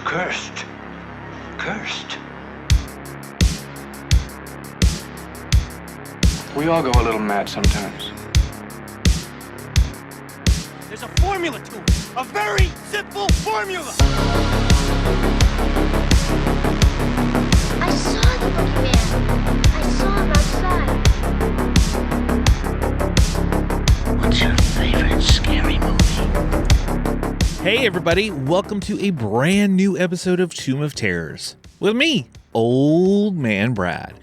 cursed. Cursed. We all go a little mad sometimes. There's a formula to it. A very simple formula. I saw the boogeyman. I saw him outside. What's your favorite scary movie? Hey everybody, welcome to a brand new episode of Tomb of Terrors with me, Old Man Brad.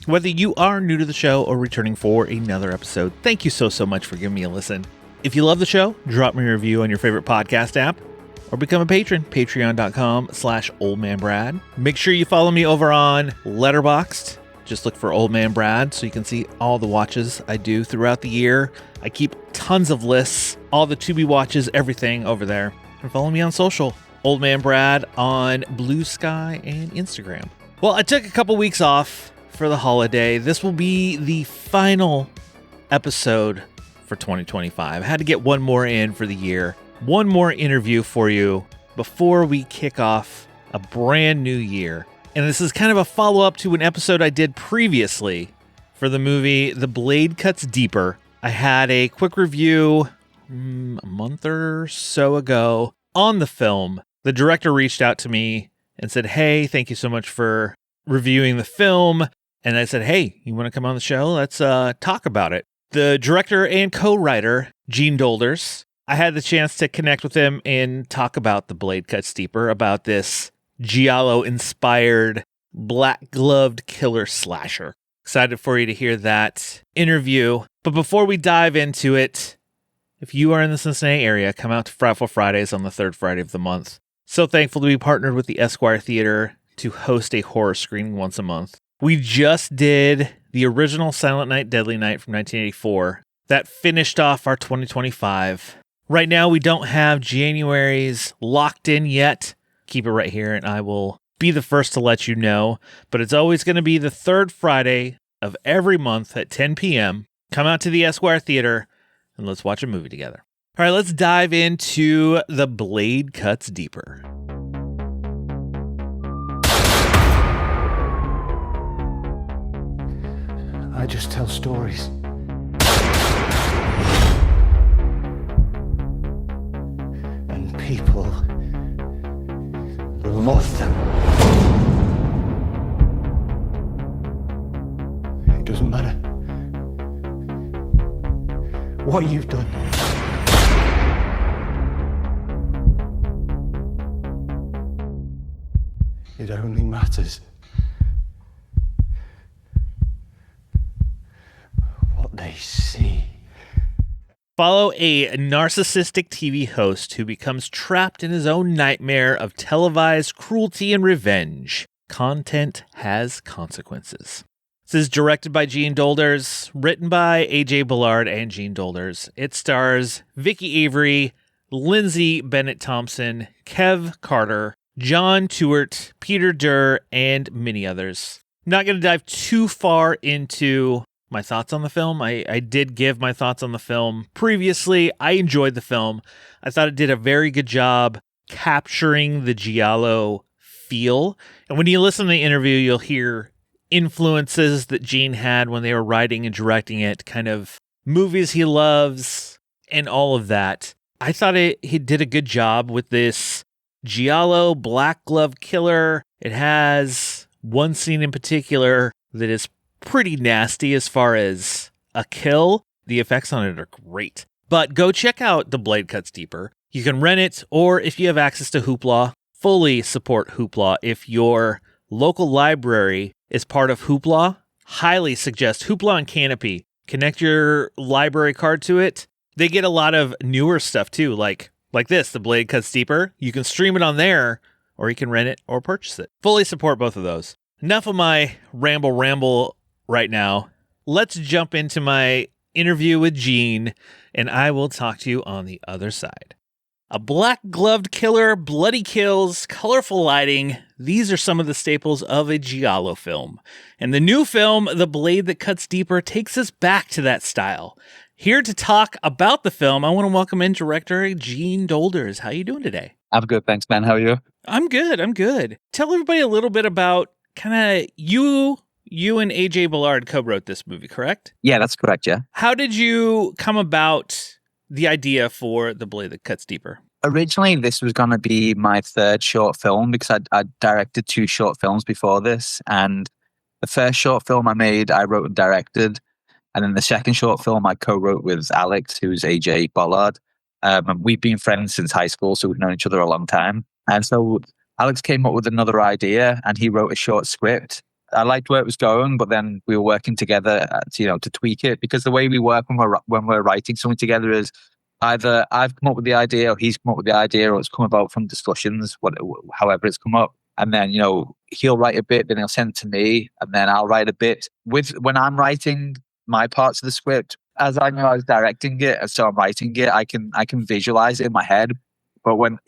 Whether you are new to the show or returning for another episode, thank you so much for giving me a listen. If you love the show, drop me a review on your favorite podcast app or become a patron, patreon.com/oldmanbrad. Make sure you follow me over on Letterboxd. Just look for Old Man Brad so you can see all the watches I do throughout the year. I keep tons of lists, all the to-be watches, everything over there. And follow me on social, Old Man Brad on Blue Sky and Instagram. Well, I took a couple weeks off for the holiday. This will be the final episode for 2025. I had to get one more in for the year. One more interview for you before we kick off a brand new year. And this is kind of a follow-up to an episode I did previously for the movie The Blade Cuts Deeper. I had a quick review a month or so ago on the film. The director reached out to me and said, "Hey, thank you so much for reviewing the film." And I said, "Hey, you want to come on the show? Let's talk about it." The director and co-writer, Gene Dolders, I had the chance to connect with him and talk about The Blade Cuts Deeper, about this giallo-inspired, black-gloved killer slasher. Excited for you to hear that interview. But before we dive into it, if you are in the Cincinnati area, come out to Frightful Fridays on the third Friday of the month. So thankful to be partnered with the Esquire Theater to host a horror screening once a month. We just did the original Silent Night, Deadly Night from 1984. That finished off our 2025. Right now, we don't have January's locked in yet. Keep it right here, and I will be the first to let you know. But it's always going to be the third Friday of every month at 10 p.m. Come out to the Esquire Theater, and let's watch a movie together. All right, let's dive into The Blade Cuts Deeper. I just tell stories. And people love them. It doesn't matter what you've done. It only matters what they see. Follow a narcissistic TV host who becomes trapped in his own nightmare of televised cruelty and revenge. Content has consequences. This is directed by Gene Dolders, written by A.J. Ballard and Gene Dolders. It stars Vicky Avery, Lindsay Bennett Thompson, Kev Carter, John Tewart, Peter Durr, and many others. Not going to dive too far into my thoughts on the film. I did give my thoughts on the film previously. I enjoyed the film. I thought it did a very good job capturing the giallo feel. And when you listen to the interview, you'll hear influences that Gene had when they were writing and directing it, kind of movies he loves and all of that. I thought he did a good job with this giallo black glove killer. It has one scene in particular that is pretty nasty as far as a kill. The effects on it are great. But go check out The Blade Cuts Deeper. You can rent it, or if you have access to Hoopla, fully support Hoopla. If your local library is part of Hoopla, highly suggest Hoopla and Canopy. Connect your library card to it. They get a lot of newer stuff too, like this, The Blade Cuts Deeper. You can stream it on there, or you can rent it or purchase it. Fully support both of those. Enough of my ramble right now. Let's jump into my interview with Gene, and I will talk to you on the other side. A black-gloved killer, bloody kills, colorful lighting. These are some of the staples of a giallo film. And the new film, The Blade That Cuts Deeper, takes us back to that style. Here to talk about the film, I want to welcome in director Gene Dolders. How are you doing today? I'm good, thanks, Ben. How are you? I'm good. I'm good. Tell everybody a little bit about kind of you and AJ Ballard co-wrote this movie, correct? Yeah, that's correct, yeah. How did you come about the idea for The Blade That Cuts Deeper? Originally, this was going to be my third short film because I'd directed 2 short films before this. And the first short film I made, I wrote and directed. And then the second short film I co-wrote with Alex, who's AJ Ballard. And we've been friends since high school, so we've known each other a long time. And so Alex came up with another idea and he wrote a short script. I liked where it was going, but then we were working together to tweak it, because the way we work when we're writing something together is either I've come up with the idea or he's come up with the idea, or it's come about from discussions, however it's come up. And then, he'll write a bit, then he'll send it to me, and then I'll write a bit. When I'm writing my parts of the script, as I know I was directing it, and so I'm writing it, I can visualize it in my head. But and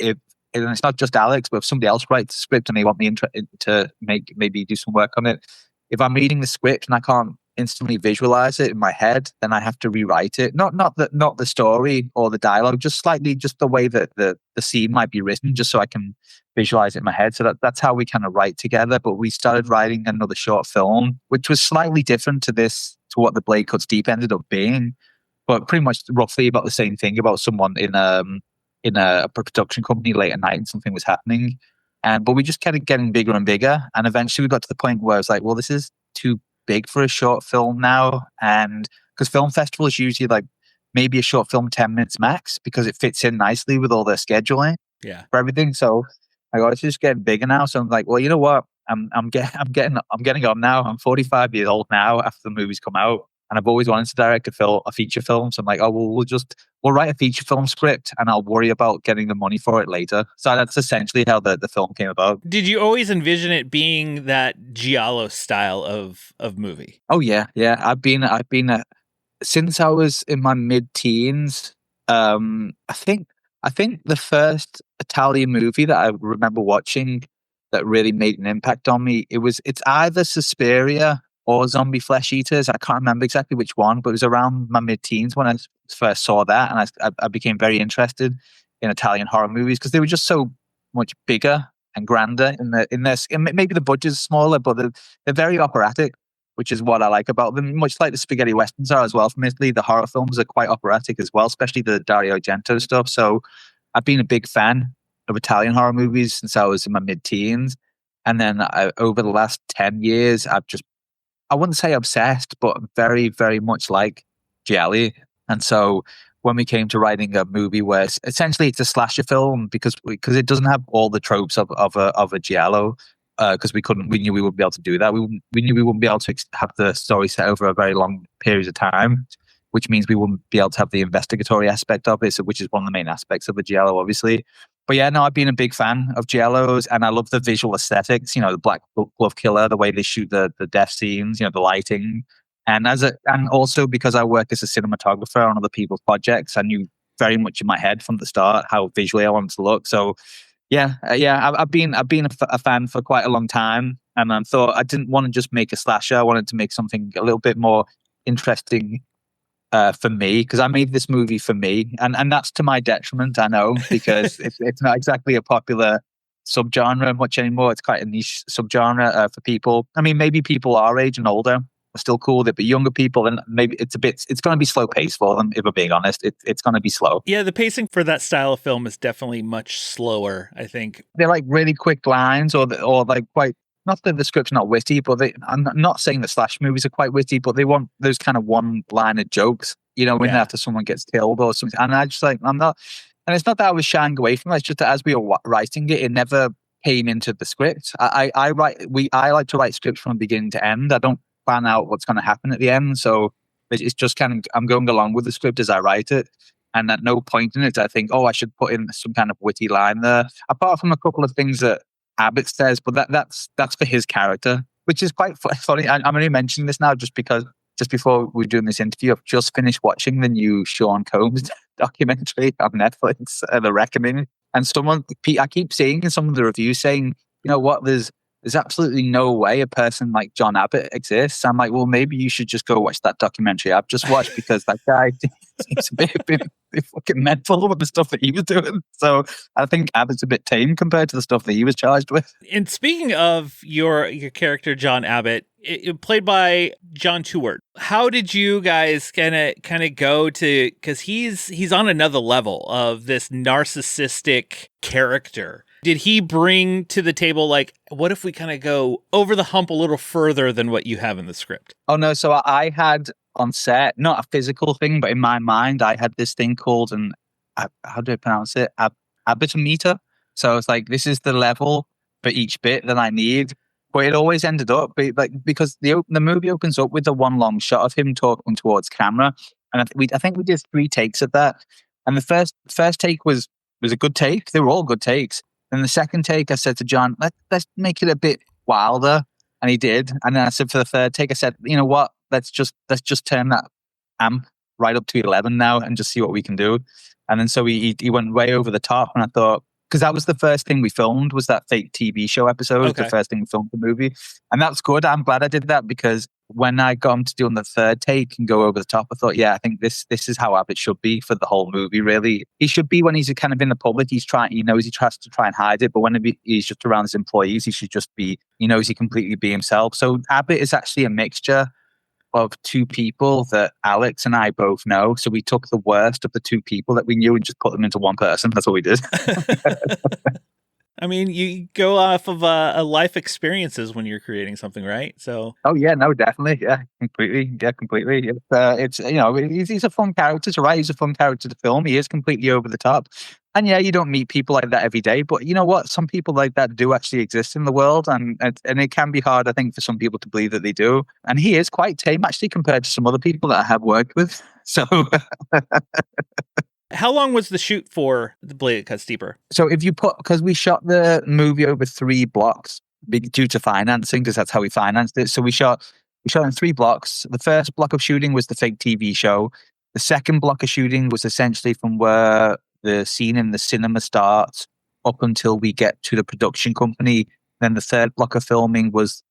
it's not just Alex, but if somebody else writes the script and they want me to maybe do some work on it, if I'm reading the script and I can't instantly visualize it in my head, then I have to rewrite it. Not the story or the dialogue, just the way that the scene might be written, just so I can visualize it in my head. So that's how we kind of write together. But we started writing another short film, which was slightly different to what The Blade Cuts Deep ended up being, but pretty much roughly about the same thing, about someone in a production company late at night and something was happening. But we just kept getting bigger and bigger. And eventually we got to the point where I was like, well, this is too big for a short film now. And because film festivals usually like maybe a short film 10 minutes max, because it fits in nicely with all their scheduling for everything. So I got, it's just getting bigger now. So I'm like, well, you know what? I'm getting on now. I'm 45 years old now after the movie's come out. And I've always wanted to direct a feature film. So I'm like, oh, well, we'll write a feature film script and I'll worry about getting the money for it later. So that's essentially how the film came about. Did you always envision it being that giallo style of movie? Oh yeah. I've been since I was in my mid-teens. I think the first Italian movie that I remember watching that really made an impact on me, it's either Suspiria or Zombie Flesh Eaters. I can't remember exactly which one, but it was around my mid-teens when I first saw that, and I became very interested in Italian horror movies because they were just so much bigger and grander in this. Maybe the budget's smaller, but they're very operatic, which is what I like about them. Much like the spaghetti westerns are as well from Italy, the horror films are quite operatic as well, especially the Dario Argento stuff. So I've been a big fan of Italian horror movies since I was in my mid-teens, and then over the last 10 years, I wouldn't say obsessed, but very, very much like giallo. And so when we came to writing a movie where essentially it's a slasher film, because it doesn't have all the tropes of a giallo, because we knew we wouldn't be able to do that. We knew we wouldn't be able to have the story set over a very long period of time, which means we wouldn't be able to have the investigatory aspect of it, which is one of the main aspects of the giallo, obviously. But yeah, no, I've been a big fan of giallos, and I love the visual aesthetics. The Black Glove Killer, the way they shoot the death scenes, the lighting, and also because I work as a cinematographer on other people's projects, I knew very much in my head from the start how visually I wanted to look. So yeah, I've been a fan for quite a long time, and I thought I didn't want to just make a slasher. I wanted to make something a little bit more interesting for me, because I made this movie for me, and that's to my detriment, I know, because it's not exactly a popular subgenre much anymore. It's quite a niche subgenre for people. I mean, maybe people our age and older are still cool with it, but younger people, then maybe it's going to be slow paced for them. If I'm being honest, it's going to be slow. Yeah, the pacing for that style of film is definitely much slower, I think. They're like really quick lines, or like quite. Not that the script's not witty, but I'm not saying that slash movies are quite witty, but they want those kind of one-liner jokes, after someone gets killed or something. And I just I'm not, and it's not that I was shying away from it, it's just that as we were writing it, it never came into the script. I like to write scripts from beginning to end. I don't plan out what's going to happen at the end. So it's just kind of, I'm going along with the script as I write it. And at no point in it, I think, I should put in some kind of witty line there. Apart from a couple of things that Abbott says, but that's for his character, which is quite funny. I'm only mentioning this now just because just before we were doing this interview, I've just finished watching the new Sean Combs documentary on Netflix, The Reckoning. And I keep seeing in some of the reviews saying, you know what, there's absolutely no way a person like John Abbott exists. I'm like, well, maybe you should just go watch that documentary I've just watched, because that guy seems a bit fucking mental with the stuff that he was doing. So I think Abbott's a bit tame compared to the stuff that he was charged with. And speaking of your character, John Abbott, played by John Tewart, how did you guys kind of go to, because he's on another level of this narcissistic character. Did he bring to the table, like, what if we kind of go over the hump a little further than what you have in the script? Oh, no. So I had on set, not a physical thing, but in my mind, I had this thing called how do I pronounce it? Abitometer. So it's like, this is the level for each bit that I need. But it always ended up because the movie opens up with the one long shot of him talking towards camera. And I think we did 3 takes of that. And the first take was a good take. They were all good takes. And the second take, I said to John, let's make it a bit wilder. And he did. And then I said for the third take, I said, you know what? Let's just turn that amp right up to 11 now and just see what we can do. And then so he went way over the top. And I thought, because that was the first thing we filmed, was that fake TV show episode. Okay. The first thing we filmed the movie. And that's good. I'm glad I did that, because when I got him to do on the third take and go over the top, I thought, yeah, I think this is how Abbott should be for the whole movie, really. He should be when he's kind of in the public. He knows he tries to try and hide it, but when he's just around his employees, he should just be, he knows he completely be himself. So Abbott is actually a mixture of 2 people that Alex and I both know. So we took the worst of the 2 people that we knew and just put them into one person. That's what we did. I mean, you go off of life experiences when you're creating something, right? So. Oh yeah, no, definitely, yeah, completely. It's he's a fun character to write. He's a fun character to film. He is completely over the top, and yeah, you don't meet people like that every day. But you know what? Some people like that do actually exist in the world, and it can be hard, I think, for some people to believe that they do. And he is quite tame, actually, compared to some other people that I have worked with. So. How long was the shoot for The Blade That Cuts Deeper? So because we shot the movie over 3 blocks due to financing, because that's how we financed it. So we shot in 3 blocks. The first block of shooting was the fake TV show. The second block of shooting was essentially from where the scene in the cinema starts up until we get to the production company. Then the third block of filming was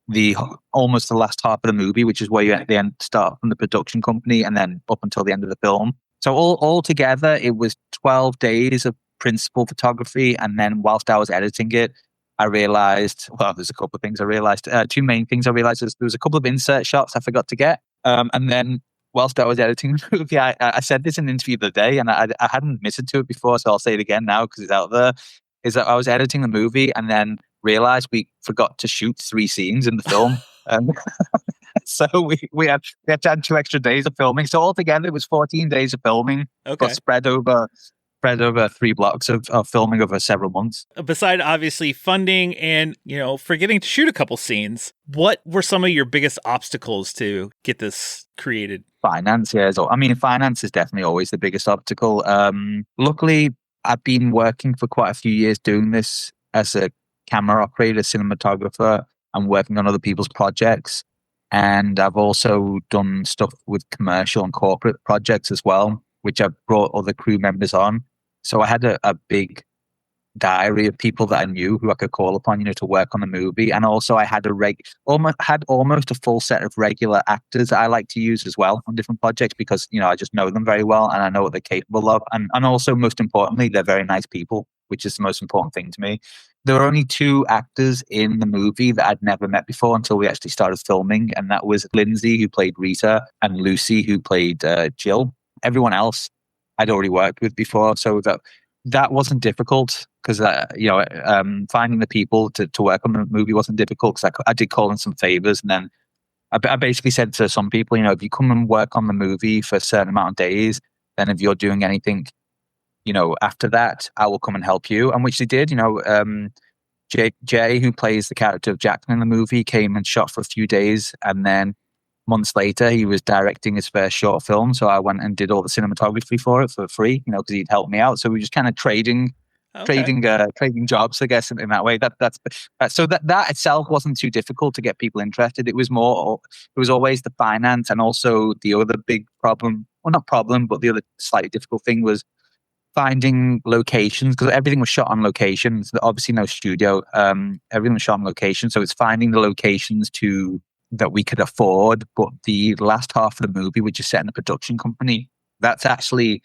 almost the last half of the movie, which is where you at the end start from the production company and then up until the end of the film. So all together, it was 12 days of principal photography. And then whilst I was editing it, I realized, well, there's a couple of things I realized. 2 main things I realized is there was a couple of insert shots I forgot to get. And then whilst I was editing the movie, I said this in an interview the other day, and I hadn't admitted to it before, so I'll say it again now because it's out there, is that I was editing the movie and then realized we forgot to shoot 3 scenes in the film. So we had to add 2 extra days of filming. So altogether, it was 14 days of filming, but spread over 3 blocks of filming over several months. Beside obviously funding and forgetting to shoot a couple scenes, what were some of your biggest obstacles to get this created? Finance, yeah. So, I mean, finance is definitely always the biggest obstacle. Luckily, I've been working for quite a few years doing this as a camera operator, cinematographer, and working on other people's projects. And I've also done stuff with commercial and corporate projects as well, which I've brought other crew members on. So I had a big diary of people that I knew who I could call upon, to work on the movie. And also I had almost a full set of regular actors that I like to use as well on different projects because, I just know them very well and I know what they're capable of. And also, most importantly, they're very nice people, which is the most important thing to me. There were only 2 actors in the movie that I'd never met before until we actually started filming. And that was Lindsay, who played Rita, and Lucy, who played Jill. Everyone else I'd already worked with before. So that wasn't difficult because, finding the people to work on the movie wasn't difficult because I did call in some favors. And then I basically said to some people, if you come and work on the movie for a certain amount of days, then if you're doing anything, after that, I will come and help you. And which they did. Jay, who plays the character of Jackson in the movie, came and shot for a few days. And then months later, he was directing his first short film. So I went and did all the cinematography for it for free, because he'd helped me out. So we were just kind of trading jobs, I guess, in that way. So that itself wasn't too difficult to get people interested. It was always the finance and also the other big problem. Well, not problem, but the other slightly difficult thing was finding locations, because everything was shot on location. So obviously no studio. Everything was shot on location. So it's finding the locations that we could afford. But the last half of the movie, which is set in a production company, that's actually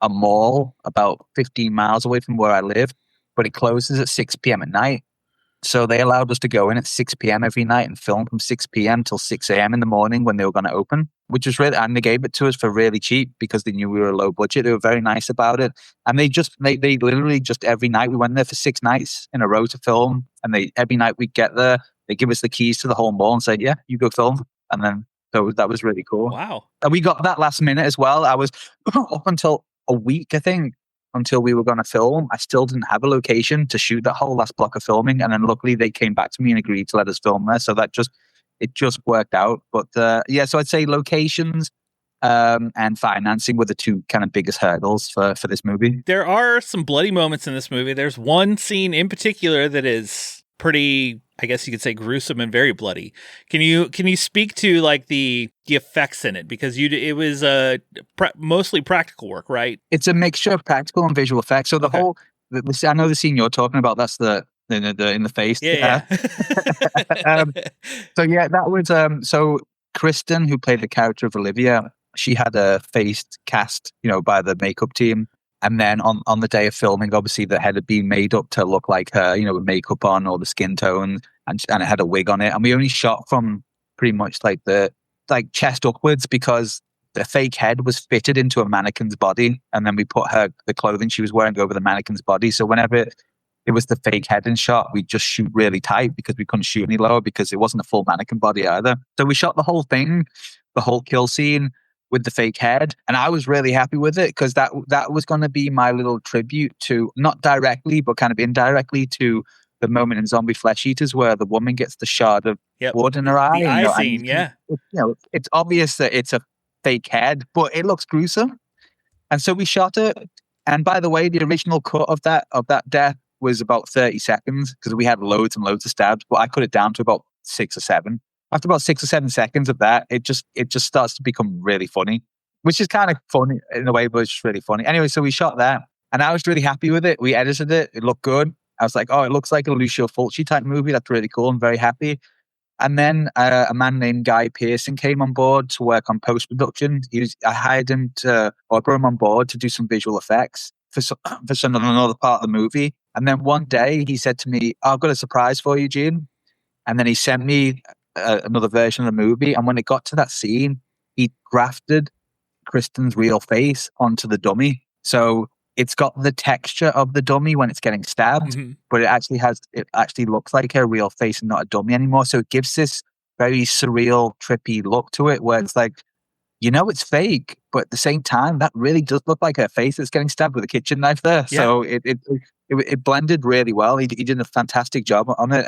a mall about 15 miles away from where I live, but it closes at 6 p.m. at night. So they allowed us to go in at 6 p.m. every night and film from 6 p.m. till 6 a.m. in the morning when they were going to open, which was really, and they gave it to us for really cheap because they knew we were low budget. They were very nice about it. And they literally just every night, we went there for 6 nights in a row to film. And every night we'd get there, they give us the keys to the whole mall and say, yeah, you go film. And then so that was really cool. Wow. And we got that last minute as well. I was up until a week, I think, until we were going to film. I still didn't have a location to shoot that whole last block of filming. And then luckily they came back to me and agreed to let us film there. So it just worked out. But so I'd say locations and financing were the two kind of biggest hurdles for this movie. There are some bloody moments in this movie. There's one scene in particular that is pretty, I guess you could say, gruesome and very bloody. Can you speak to like the effects in it? Because it was mostly practical work, right? It's a mixture of practical and visual effects. So I know the scene you're talking about. That's the in the face. Yeah. So yeah, that was so Kristen, who played the character of Olivia, she had a face cast, by the makeup team. And then on the day of filming, obviously the head had been made up to look like her, with makeup on or the skin tone, and it had a wig on it. And we only shot from pretty much like chest upwards because the fake head was fitted into a mannequin's body, and then we put the clothing she was wearing over the mannequin's body. So whenever it was the fake head in shot, we just shoot really tight because we couldn't shoot any lower because it wasn't a full mannequin body either. So we shot the whole thing, the whole kill scene, with the fake head, and I was really happy with it because that was going to be my little tribute to, not directly but kind of indirectly, to the moment in Zombie Flesh Eaters where the woman gets the shard of wood in her eye. The eye scene, yeah. It's obvious that it's a fake head, but it looks gruesome, and so we shot it. And by the way, the original cut of that death was about 30 seconds because we had loads and loads of stabs, but I cut it down to about 6 or 7. After about 6 or 7 seconds of that, it just starts to become really funny, which is kind of funny in a way, but it's just really funny. Anyway, so we shot that, and I was really happy with it. We edited it; it looked good. I was like, "Oh, it looks like a Lucio Fulci type movie. That's really cool." I'm very happy. And then a man named Guy Pearson came on board to work on post production. I hired him or brought him on board to do some visual effects for another part of the movie. And then one day he said to me, "I've got a surprise for you, Gene." And then he sent me another version of the movie, and when it got to that scene, he grafted Kristen's real face onto the dummy, so it's got the texture of the dummy when it's getting stabbed, but it actually looks like her real face and not a dummy anymore. So it gives this very surreal, trippy look to it, where it's like, it's fake, but at the same time, that really does look like her face that's getting stabbed with a kitchen knife there. Yeah. So it blended really well. He did a fantastic job on it.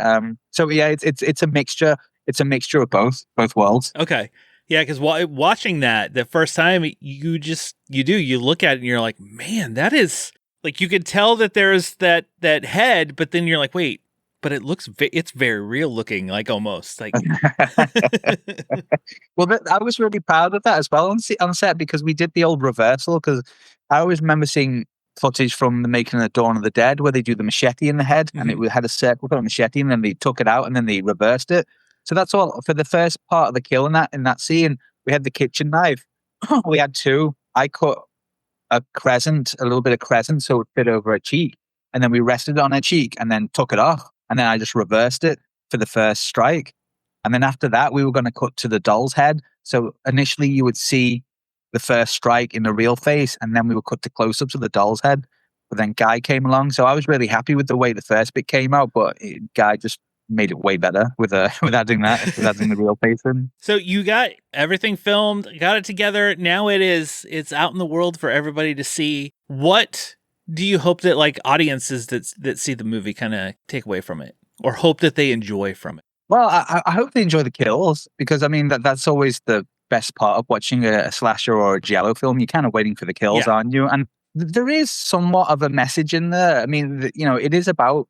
So yeah, it's a mixture. It's a mixture of both worlds. Okay. Yeah, because watching that the first time, you look at it and you're like, man, that is, like, you could tell that there's that head, but then you're like, wait, but it's very real looking, like almost like. Well, I was really proud of that as well on set because we did the old reversal, because I always remember seeing footage from the making of the Dawn of the Dead where they do the machete in the head, and it had a circle for a machete, and then they took it out and then they reversed it. So that's all for the first part of the kill in that scene. We had the kitchen knife. We had 2. I cut a little bit of crescent, so it fit over her cheek, and then we rested it on her cheek and then took it off, and then I just reversed it for the first strike. And then after that, we were going to cut to the doll's head. So initially, you would see the first strike in the real face, and then we would cut to close-ups of the doll's head. But then Guy came along, so I was really happy with the way the first bit came out, but Guy just made it way better with adding the real face in. So you got everything filmed, got it together. Now it's out in the world for everybody to see. What do you hope that like audiences that see the movie kind of take away from it, or hope that they enjoy from it? Well, I hope they enjoy the kills, because I mean that's always the best part of watching a slasher or a giallo film. You're kind of waiting for the kills, aren't you? And there is somewhat of a message in there. I mean, it is about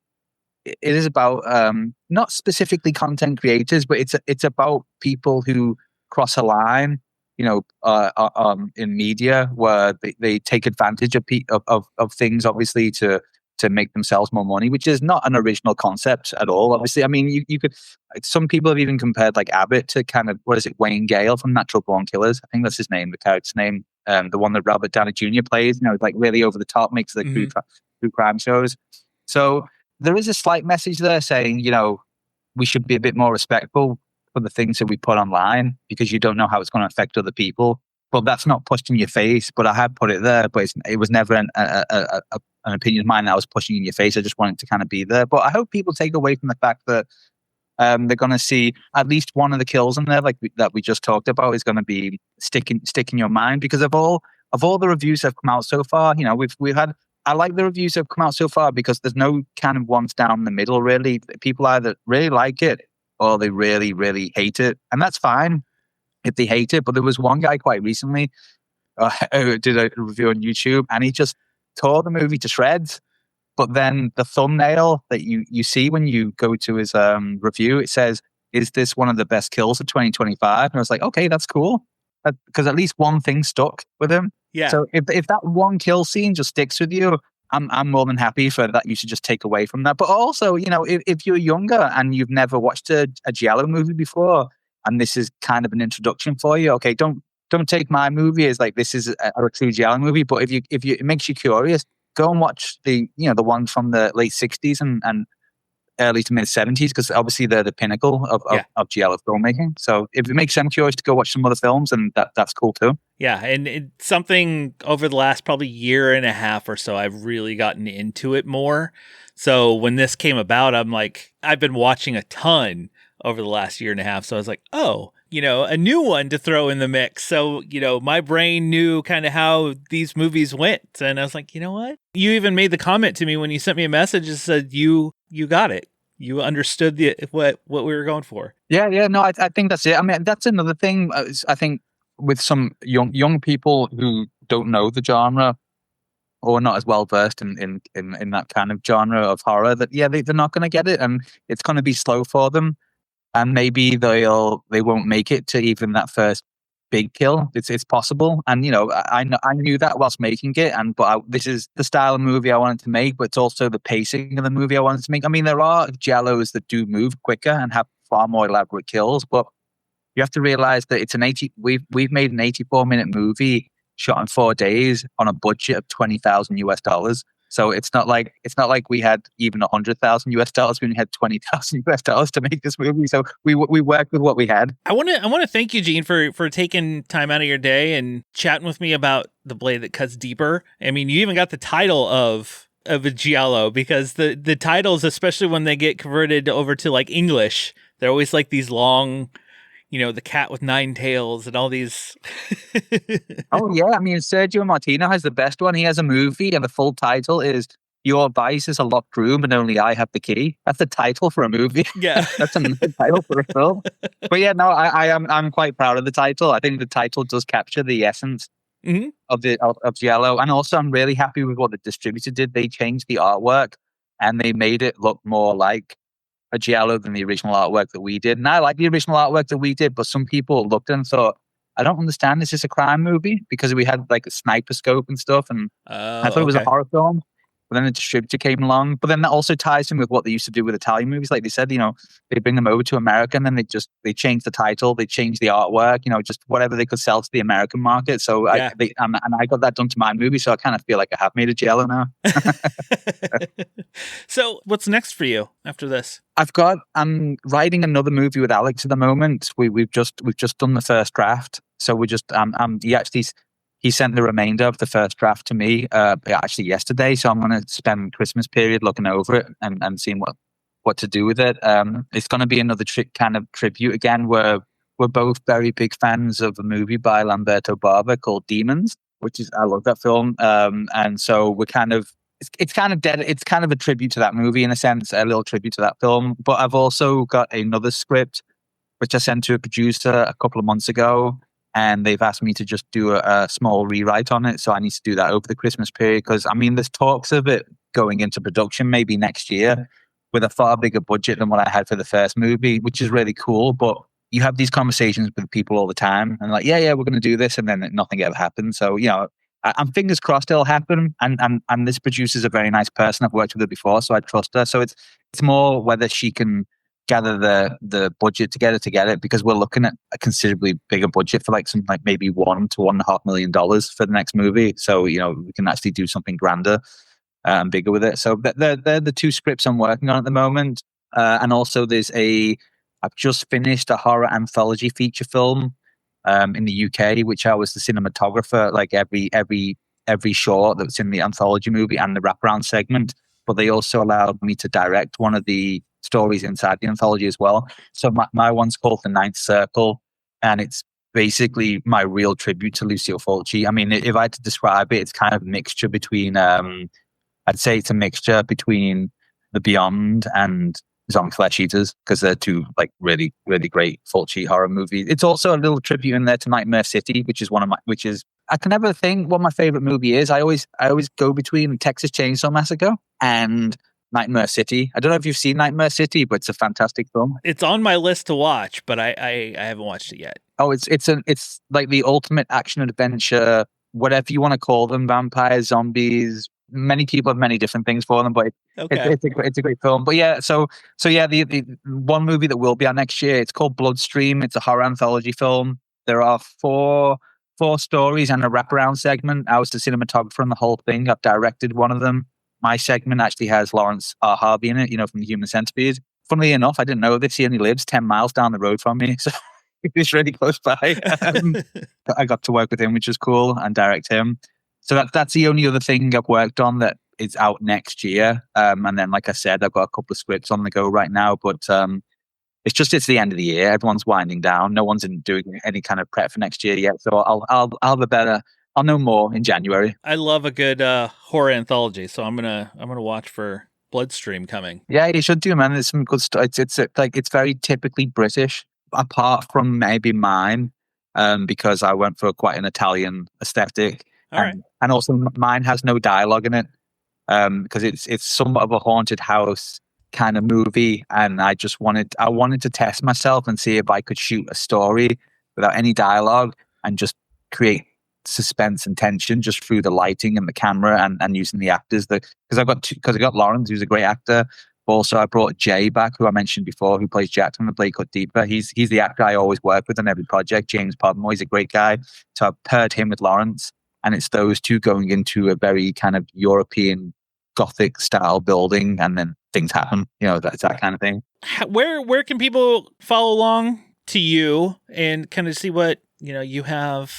not specifically content creators, but it's about people who cross a line, in media where they take advantage of things, obviously to make themselves more money, which is not an original concept at all. Obviously, I mean, you could. Some people have even compared like Abbott to kind of, what is it, Wayne Gale from Natural Born Killers. I think that's his name, the character's name. the one that Robert Downey Jr. plays. You know, like really over the top, makes the true crime shows. So there is a slight message there saying, you know, we should be a bit more respectful for the things that we put online because you don't know how it's going to affect other people. But that's not pushed in your face. But I had put it there, but it was never an opinion of mine that I was pushing in your face. I just wanted to kind of be there. But I hope people take away from the fact that they're going to see at least one of the kills in there, like that we just talked about, is going to be stick in your mind because of all the reviews that have come out so far. You know, we've had. I like the reviews that have come out so far because there's no kind of ones down the middle. Really, people either really like it or they really, really hate it, and that's fine if they hate it. But there was one guy quite recently who did a review on YouTube, and he just tore the movie to shreds. But then the thumbnail that you see when you go to his review, it says, "Is this one of the best kills of 2025?" And I was like, okay, that's cool. Because at least one thing stuck with him. Yeah. So if that one kill scene just sticks with you, I'm more than happy for that. You should just take away from that. But also, you know, if you're younger and you've never watched a giallo movie before, and this is kind of an introduction for you, okay, don't take my movie as like this is a true giallo movie. But if it makes you curious, go and watch the ones from the late 60s and early to mid 70s, because obviously they're the pinnacle of giallo filmmaking. So if it makes them curious to go watch some other films, and that's cool too. Yeah, and it's something over the last probably year and a half or so, I've really gotten into it more. So when this came about, I'm like, I've been watching a ton over the last year and a half. So I was like, oh, you know, a new one to throw in the mix. So, you know, my brain knew kind of how these movies went. And I was like, you know what? You even made the comment to me when you sent me a message and said, you got it. You understood what we were going for. Yeah. No, I think that's it. I mean, that's another thing. I think with some young people who don't know the genre or not as well versed in that kind of genre of horror, that they're not going to get it, and it's going to be slow for them, and maybe they won't make it to even that first big kill. It's possible, and you know, I knew that whilst making it, but this is the style of movie I wanted to make, but it's also the pacing of the movie I wanted to make. I mean, there are giallos that do move quicker and have far more elaborate kills, but you have to realize that it's we've made an 84-minute movie shot in 4 days on a budget of $20,000 US. So it's not like we had even $100,000 US. We only had $20,000 US to make this movie. So we worked with what we had. I want to thank you, Gene, for taking time out of your day and chatting with me about The Blade That Cuts Deeper. I mean, you even got the title of a giallo, because the titles, especially when they get converted over to like English, they're always like these long, you know, the cat with 9 tails and all these. Oh, yeah. I mean, Sergio Martino has the best one. He has a movie and the full title is Your Vice is a Locked Room and Only I Have the Key. That's the title for a movie. Yeah. That's a title for a film. But yeah, no, I'm quite proud of the title. I think the title does capture the essence of giallo. And also, I'm really happy with what the distributor did. They changed the artwork and they made it look more like a giallo than the original artwork that we did. And I like the original artwork that we did, but some people looked and thought, I don't understand, is this a crime movie? Because we had like a sniper scope and stuff, and I thought it was a horror film. But then the distributor came along. But then that also ties in with what they used to do with Italian movies. Like they said, you know, they bring them over to America and then they change the title, they change the artwork, you know, just whatever they could sell to the American market. So I got that done to my movie. So I kind of feel like I have made a giallo now. So what's next for you after this? I'm writing another movie with Alex at the moment. We've just done the first draft. So he sent the remainder of the first draft to me actually yesterday. So I'm going to spend Christmas period looking over it and seeing what to do with it. It's going to be another kind of tribute again, where we're both very big fans of a movie by Lamberto Bava called Demons, I love that film. And so we're kind of, it's kind of a tribute to that movie in a sense, a little tribute to that film. But I've also got another script, which I sent to a producer a couple of months ago. And they've asked me to just do a small rewrite on it. So I need to do that over the Christmas period. Because, I mean, there's talks of it going into production maybe next year with a far bigger budget than what I had for the first movie, which is really cool. But you have these conversations with people all the time. And like, yeah, we're going to do this. And then nothing ever happens. So, you know, I'm fingers crossed it'll happen. And this producer's a very nice person. I've worked with her before, so I trust her. So it's more whether she can gather the budget together to get it, because we're looking at a considerably bigger budget for like something like maybe $1 to $1.5 million for the next movie. So we can actually do something grander and bigger with it. So they're the two scripts I'm working on at the moment. And also I've just finished a horror anthology feature film in the UK, which I was the cinematographer, like every short that's in the anthology movie and the wraparound segment. But they also allowed me to direct one of the stories inside the anthology as well. So my one's called The Ninth Circle, and it's basically my real tribute to Lucio Fulci. I mean, if I had to describe it, it's kind of a mixture between, I'd say it's a mixture between The Beyond and Zombie Flesh Eaters, because they're two like really, really great Fulci horror movies. It's also a little tribute in there to Nightmare City, which is I can never think what my favorite movie is. I always go between Texas Chainsaw Massacre and Nightmare City. I don't know if you've seen Nightmare City, but it's a fantastic film. It's on my list to watch, but I haven't watched it yet. Oh, it's like the ultimate action adventure, whatever you want to call them, vampires, zombies. Many people have many different things for them, but it's a great film. But yeah, so yeah, the one movie that will be out next year, it's called Bloodstream. It's a horror anthology film. There are four stories and a wraparound segment. I was the cinematographer on the whole thing. I've directed one of them. My segment actually has Lawrence R. Harvey in it, from the Human Centipede. Funnily enough, I didn't know this. He only lives 10 miles down the road from me, so he's really close by. I got to work with him, which was cool, and direct him. So that's the only other thing I've worked on that is out next year. And then, like I said, I've got a couple of scripts on the go right now, but it's the end of the year. Everyone's winding down. No one's doing any kind of prep for next year yet. So I'll know more in January. I love a good horror anthology, so I'm gonna watch for Bloodstream coming. Yeah, you should do, man. There's some good stuff. It's very typically British, apart from maybe mine, because I went for quite an Italian aesthetic. All right. And also mine has no dialogue in it, because it's somewhat of a haunted house kind of movie, and I wanted to test myself and see if I could shoot a story without any dialogue and just create suspense and tension just through the lighting and the camera and using the actors. Because I got Lawrence, who's a great actor. Also, I brought Jay back, who I mentioned before, who plays Jack from the Blade Cut Deeper. He's the actor I always work with on every project. James Podmore, he's a great guy. So I've paired him with Lawrence. And it's those two going into a very kind of European Gothic style building, and then things happen. That's that kind of thing. Where can people follow along to you and kind of see what you have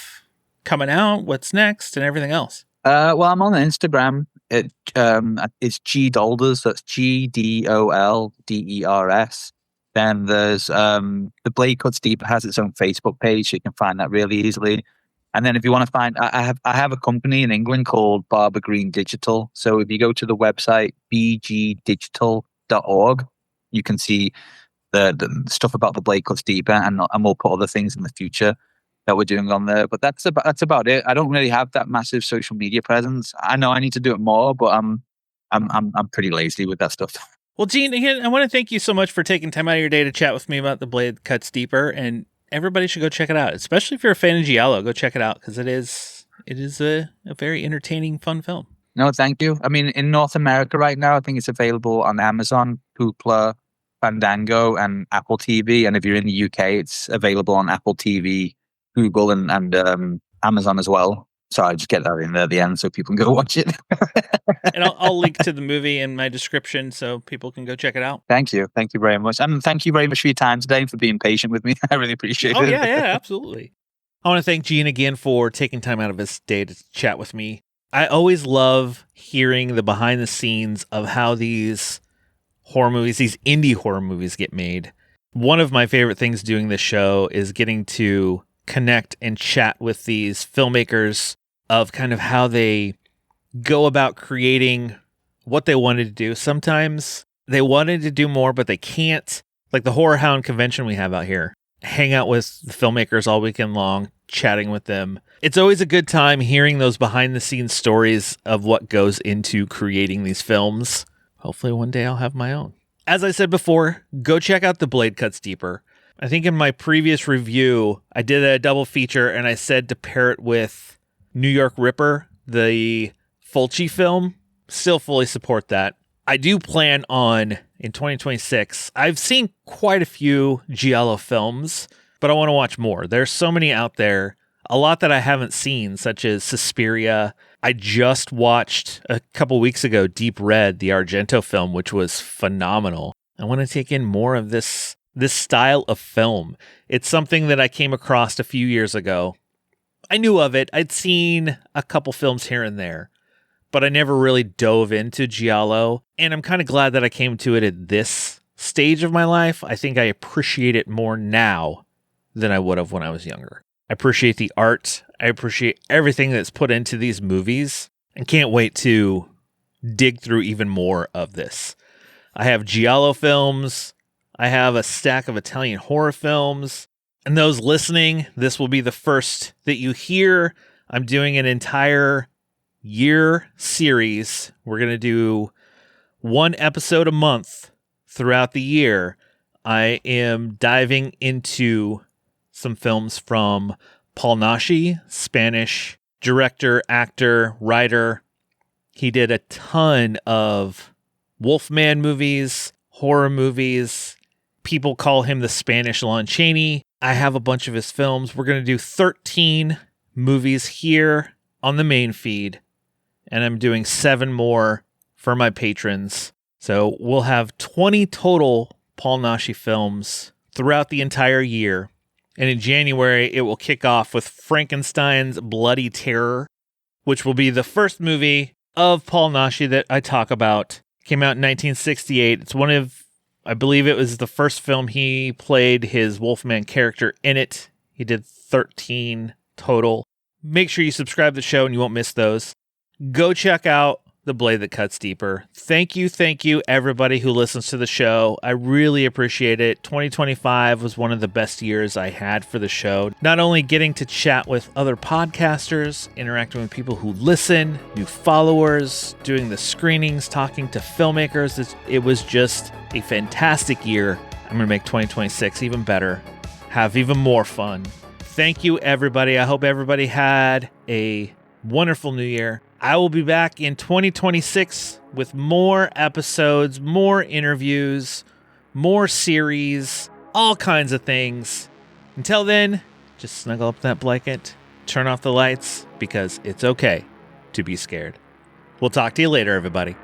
coming out, what's next, and everything else? Well, I'm on Instagram. It's G Dolders. That's GDOLDERS. Then there's the Blade Cuts Deeper has its own Facebook page. You can find that really easily. And then if you want to find, I have a company in England called Barber Green Digital. So if you go to the website bgdigital.org, you can see the stuff about the Blade Cuts Deeper, and we'll put other things in the future that we're doing on there. But that's about it. I don't really have that massive social media presence. I know I need to do it more, but I'm pretty lazy with that stuff. Well, Gene, again, I want to thank you so much for taking time out of your day to chat with me about the Blade Cuts Deeper, and everybody should go check it out, especially if you're a fan of giallo. Go check it out, because it is a very entertaining, fun film. No, thank you. I mean, in North America right now, I think it's available on Amazon, Hoopla, Fandango, and Apple TV. And if you're in the UK, it's available on Apple TV, Google, and Amazon as well. So I just get that in there at the end so people can go watch it. And I'll link to the movie in my description so people can go check it out. Thank you. Thank you very much. And thank you very much for your time today and for being patient with me. I really appreciate it. Oh, yeah, absolutely. I want to thank Gene again for taking time out of his day to chat with me. I always love hearing the behind the scenes of how these horror movies, these indie horror movies, get made. One of my favorite things doing this show is getting to connect and chat with these filmmakers of kind of how they go about creating what they wanted to do. Sometimes they wanted to do more, but they can't. Like the Horror Hound convention we have out here. Hang out with the filmmakers all weekend long, chatting with them. It's always a good time hearing those behind the scenes stories of what goes into creating these films. Hopefully one day I'll have my own. As I said before, go check out The Blade Cuts Deeper. I think in my previous review, I did a double feature and I said to pair it with New York Ripper, the Fulci film. Still fully support that. I do plan on in 2026. I've seen quite a few giallo films, but I want to watch more. There's so many out there. A lot that I haven't seen, such as Suspiria. I just watched a couple weeks ago Deep Red, the Argento film, which was phenomenal. I want to take in more of this style of film. It's something that I came across a few years ago. I knew of it. I'd seen a couple films here and there, but I never really dove into giallo. And I'm kind of glad that I came to it at this stage of my life. I think I appreciate it more now than I would have when I was younger. I appreciate the art. I appreciate everything that's put into these movies and can't wait to dig through even more of this. I have giallo films. I have a stack of Italian horror films. And those listening, this will be the first that you hear. I'm doing an entire year series. We're going to do one episode a month throughout the year. I am diving into some films from Paul Naschy, Spanish director, actor, writer. He did a ton of Wolfman movies, horror movies. People call him the Spanish Lon Chaney. I have a bunch of his films. We're going to do 13 movies here on the main feed, and I'm doing 7 more for my patrons. So we'll have 20 total Paul Naschy films throughout the entire year. And in January, it will kick off with Frankenstein's Bloody Terror, which will be the first movie of Paul Naschy that I talk about. Came out in 1968. It's one of, I believe it was the first film he played his Wolfman character in it. He did 13 total. Make sure you subscribe to the show and you won't miss those. Go check out The Blade That Cuts Deeper. Thank you, everybody who listens to the show. I really appreciate it. 2025 was one of the best years I had for the show. Not only getting to chat with other podcasters, interacting with people who listen, new followers, doing the screenings, talking to filmmakers. It was just a fantastic year. I'm going to make 2026 even better, have even more fun. Thank you, everybody. I hope everybody had a wonderful new year. I will be back in 2026 with more episodes, more interviews, more series, all kinds of things. Until then, just snuggle up that blanket, turn off the lights, because it's okay to be scared. We'll talk to you later, everybody.